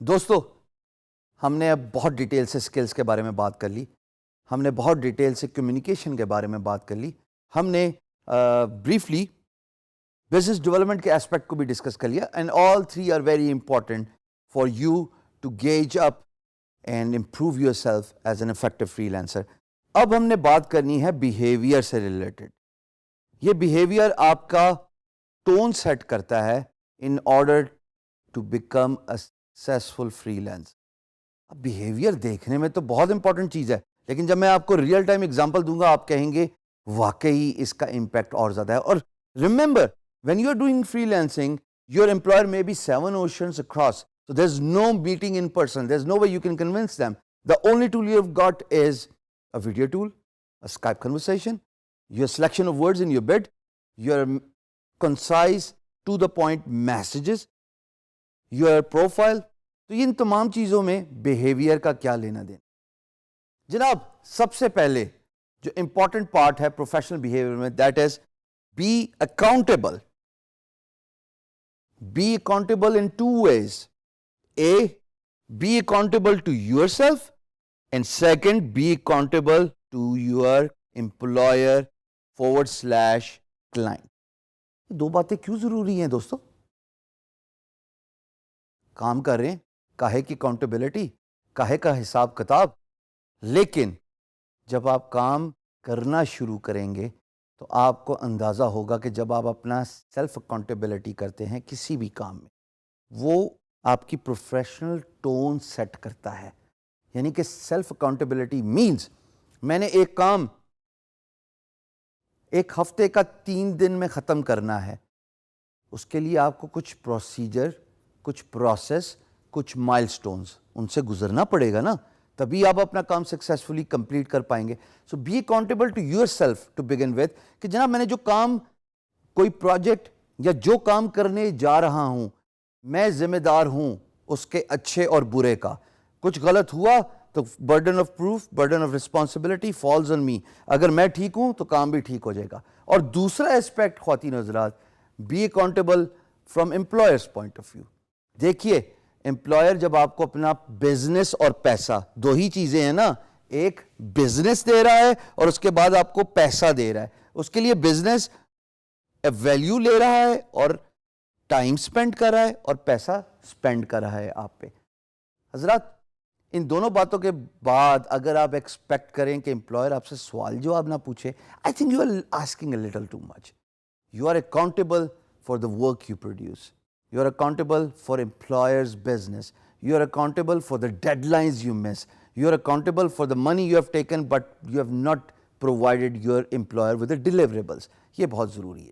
دوستو ہم نے اب بہت ڈیٹیل سے سکلز کے بارے میں بات کر لی, ہم نے بہت ڈیٹیل سے کمیونیکیشن کے بارے میں بات کر لی, ہم نے بریفلی بزنس ڈیولپمنٹ کے اسپیکٹ کو بھی ڈسکس کر لیا, and all three are very important for you to gauge up and improve yourself as an effective freelancer. اب ہم نے بات کرنی ہے بیہیویئر سے ریلیٹڈ. یہ بیہیویئر آپ کا ٹون سیٹ کرتا ہے in order to become a successful freelancer. اب بیہیویئر دیکھنے میں تو بہت امپورٹنٹ چیز ہے, لیکن جب میں آپ کو ریئل ٹائم ایگزامپل دوں گا آپ کہیں گے واقعی اس کا امپیکٹ اور زیادہ ہے. اور remember when you are doing freelancing, your employer may be 7 oceans across, so there's no meeting in person, there's no way you can convince them. The only tool you have got is a video tool, a Skype conversation, your selection of words in your bid, your concise to the point messages, your profile. تو ان تمام چیزوں میں behaviour کا کیا لینا دینا. جناب سب سے پہلے جو امپورٹنٹ پارٹ ہے پروفیشنل بیہیویئر میں, that is be accountable. Be accountable in two ways. A, be accountable to yourself, and second, be accountable to your employer / client. دو باتیں کیوں ضروری ہیں دوستو؟ کام کر رہے ہیں, کاہے کی اکاؤنٹیبلٹی, کاہے کا حساب کتاب, لیکن جب آپ کام کرنا شروع کریں گے تو آپ کو اندازہ ہوگا کہ جب آپ اپنا سیلف اکاؤنٹیبلٹی کرتے ہیں کسی بھی کام میں, وہ آپ کی پروفیشنل ٹون سیٹ کرتا ہے. یعنی کہ سیلف اکاؤنٹیبلٹی مینز میں نے ایک کام ایک ہفتے کا 3 دن میں ختم کرنا ہے, اس کے لیے آپ کو کچھ پروسیجر, کچھ پروسیس, کچھ مائل سٹونز ان سے گزرنا پڑے گا نا, تبھی آپ اپنا کام سکسیسفلی کمپلیٹ کر پائیں گے. So be accountable to yourself to begin with, کہ جناب میں نے جو کام, کوئی پروجیکٹ یا جو کام کرنے جا رہا ہوں, میں ذمہ دار ہوں اس کے اچھے اور برے کا. کچھ غلط ہوا تو burden of proof, burden of responsibility falls on me. اگر میں ٹھیک ہوں تو کام بھی ٹھیک ہو جائے گا. اور دوسرا اسپیکٹ خواتین و حضرات, be accountable from employer's point of view. دیکھیے امپلائر جب آپ کو اپنا بزنس اور پیسہ, دو ہی چیزیں ہیں نا, ایک بزنس دے رہا ہے اور اس کے بعد آپ کو پیسہ دے رہا ہے. اس کے لیے بزنس ویلیو لے رہا ہے اور ٹائم سپینڈ کر رہا ہے, اور پیسہ سپینڈ کر رہا ہے آپ پہ. حضرات ان دونوں باتوں کے بعد اگر آپ ایکسپیکٹ کریں کہ امپلائر آپ سے سوال جواب نہ پوچھے, I think you are asking a little too much. You are accountable for the work you produce. You are accountable for employer's business. You are accountable for the deadlines you miss. You are accountable for the money you have taken but you have not provided your employer with the deliverables. یہ بہت ضروری ہے.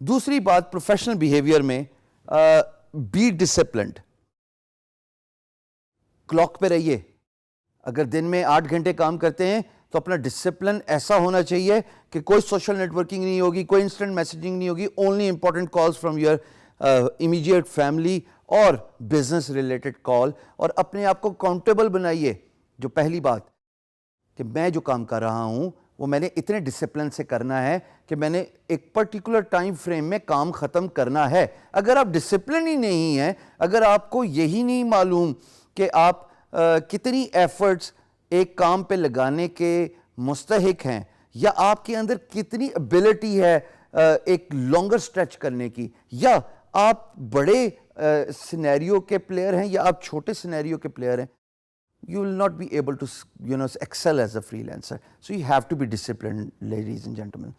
دوسری بات professional behaviour میں, be disciplined. Clock پہ رہیے. اگر دن میں 8 گھنٹے کام کرتے ہیں تو اپنا ڈسپلن ایسا ہونا چاہیے کہ کوئی سوشل نیٹ ورکنگ نہیں ہوگی, کوئی انسٹنٹ میسیجنگ نہیں ہوگی, only important calls from your immediate family اور بزنس ریلیٹڈ کال. اور اپنے آپ کو اکاؤنٹیبل بنائیے. جو پہلی بات کہ میں جو کام کر رہا ہوں وہ میں نے اتنے ڈسپلن سے کرنا ہے کہ میں نے ایک پرٹیکولر ٹائم فریم میں کام ختم کرنا ہے. اگر آپ ڈسپلن ہی نہیں ہیں, اگر آپ کو یہی نہیں معلوم کہ آپ کتنی ایفرٹس ایک کام پہ لگانے کے مستحق ہیں, یا آپ کے اندر کتنی ابیلٹی ہے ایک لانگر سٹریچ کرنے کی, یا آپ بڑے سینیریو کے پلیئر ہیں یا آپ چھوٹے سینیریو کے پلیئر ہیں, you will not be able to excel as a freelancer. So you have to be disciplined, ladies and gentlemen.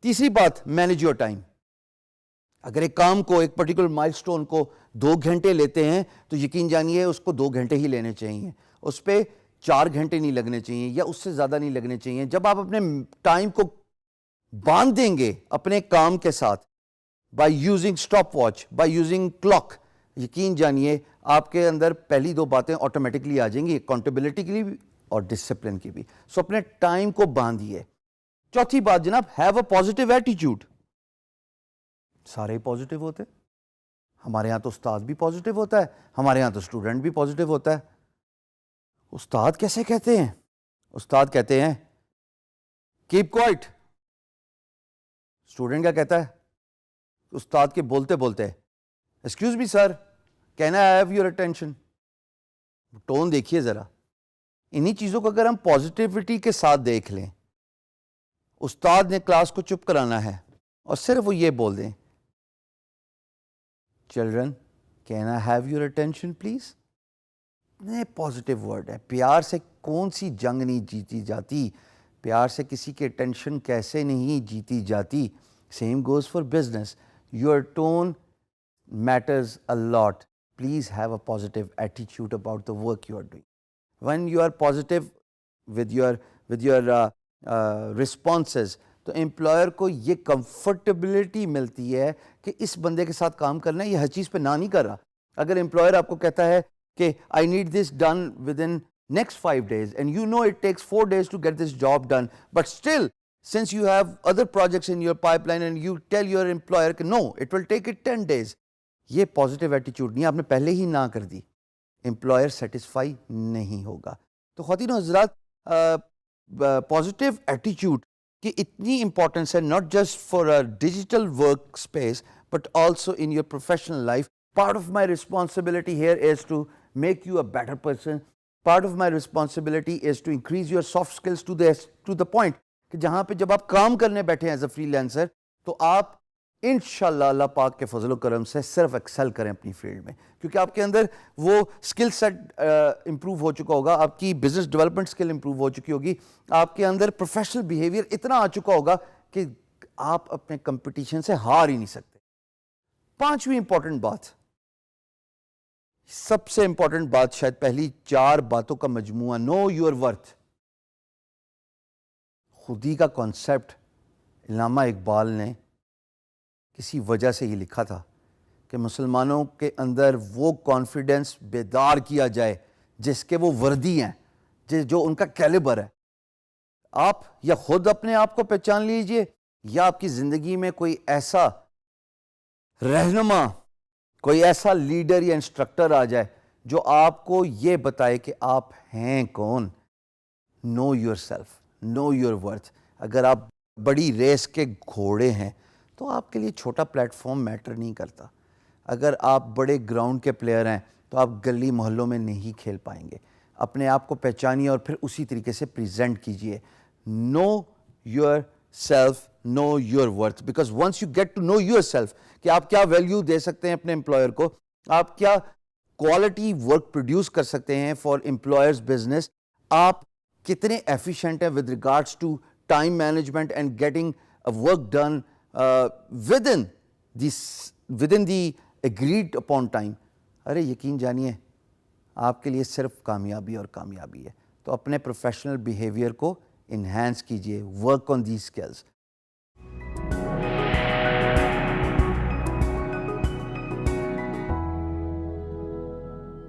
تیسری بات, manage your time. اگر ایک کام کو, ایک پرٹیکولر مائل سٹون کو 2 گھنٹے لیتے ہیں تو یقین جانیے اس کو 2 گھنٹے ہی لینے چاہیے, اس پہ 4 گھنٹے نہیں لگنے چاہیے یا اس سے زیادہ نہیں لگنے چاہیے. جب آپ اپنے ٹائم کو باندھ دیں گے اپنے کام کے ساتھ, by using stop watch, by using clock, یقین جانیے آپ کے اندر پہلی 2 باتیں آٹومیٹکلی آ جائیں گی, اکاؤنٹیبلٹی کی بھی اور ڈسپلن کی بھی. سو اپنے ٹائم کو باندھیے. چوتھی بات جناب, ہیو اے پازیٹیو ایٹیٹیوڈ. سارے پازیٹیو ہوتے ہیں. ہمارے ہاں تو استاد بھی پازیٹیو ہوتا ہے, ہمارے ہاں تو اسٹوڈنٹ بھی پازیٹیو ہوتا ہے. استاد کیسے کہتے ہیں؟ استاد کہتے ہیں کیپ کوائٹ. اسٹوڈنٹ کیا کہتا ہے؟ استاد کے بولتے بولتے excuse me sir, can I have your attention. Tone دیکھیے ذرا. انہی چیزوں کو اگر ہم پازیٹیوٹی کے ساتھ دیکھ لیں, استاد نے کلاس کو چپ کرانا ہے اور صرف وہ یہ بول دیں, children can I have your attention plays. اتنے پازیٹیو ورڈ ہے. پیار سے کون سی جنگ نہیں جیتی جاتی, پیار سے کسی کی اٹینشن کیسے نہیں جیتی جاتی. Same goes for business. Your tone matters a lot. Please have a positive attitude about the work you are doing. When you are positive with your responses, تو امپلائر کو یہ کمفرٹیبلٹی ملتی ہے کہ اس بندے کے ساتھ کام کرنا ہے, یہ ہر چیز پہ نہ نہیں کر رہا. اگر امپلائر آپ کو کہتا ہے کہ I need this done within next 5 days and you know it takes 4 days to get this job done, but still since you have other projects in your pipeline and you tell your employer کہ no, it will take it 10 days, یہ positive ایٹیچیوڈ نہیں, آپ نے پہلے ہی نہ کر دی, employer satisfy نہیں ہوگا. تو خواتین و حضرات, پازیٹیو ایٹیچیوڈ کی اتنی امپورٹنس ہے, not just for a digital work space but also in your professional life. Part of my responsibility here is to make you a better person. Part of my responsibility is to increase your soft skills to the point کہ جہاں پہ جب آپ کام کرنے بیٹھے as a free lancer تو آپ انشاءاللہ اللہ پاک کے فضل و کرم سے صرف ایکسل کریں اپنی فیلڈ میں, کیونکہ آپ کے اندر وہ اسکل سیٹ امپروو ہو چکا ہوگا, آپ کی بزنس ڈیولپمنٹ اسکل امپروو ہو چکی ہوگی, آپ کے اندر پروفیشنل بیہیویئر اتنا آ چکا ہوگا کہ آپ اپنے کمپٹیشن سے ہار ہی نہیں سکتے. پانچویں امپورٹنٹ بات, سب سے امپورٹنٹ بات, شاید پہلی 4 باتوں کا مجموعہ, نو یور ورتھ. خودی کا کانسیپٹ علامہ اقبال نے کسی وجہ سے یہ لکھا تھا کہ مسلمانوں کے اندر وہ کانفیڈنس بیدار کیا جائے جس کے وہ وردی ہیں, جو ان کا کیلیبر ہے. آپ یا خود اپنے آپ کو پہچان لیجئے یا آپ کی زندگی میں کوئی ایسا رہنما, کوئی ایسا لیڈر یا انسٹرکٹر آ جائے جو آپ کو یہ بتائے کہ آپ ہیں کون. Know yourself, know your worth. اگر آپ بڑی ریس کے گھوڑے ہیں تو آپ کے لیے چھوٹا پلیٹ فارم میٹر نہیں کرتا. اگر آپ بڑے گراؤنڈ کے پلیئر ہیں تو آپ گلی محلوں میں نہیں کھیل پائیں گے. اپنے آپ کو پہچانیے اور پھر اسی طریقے سے پریزنٹ کیجیے. Know yourself, know your worth, because once you get to know yourself کہ آپ کیا ویلیو دے سکتے ہیں اپنے امپلائر کو, آپ کیا کوالٹی ورک پروڈیوس کر سکتے ہیں فار امپلائرز بزنس, آپ کتنے ایفیشینٹ ہیں with regards to time management and getting work done within the agreed upon time. ارے یقین جانیے آپ کے لیے صرف کامیابی اور کامیابی ہے. تو اپنے پروفیشنل بیہیویئر کو انہینس کیجیے, ورک آن دیز اسکلز.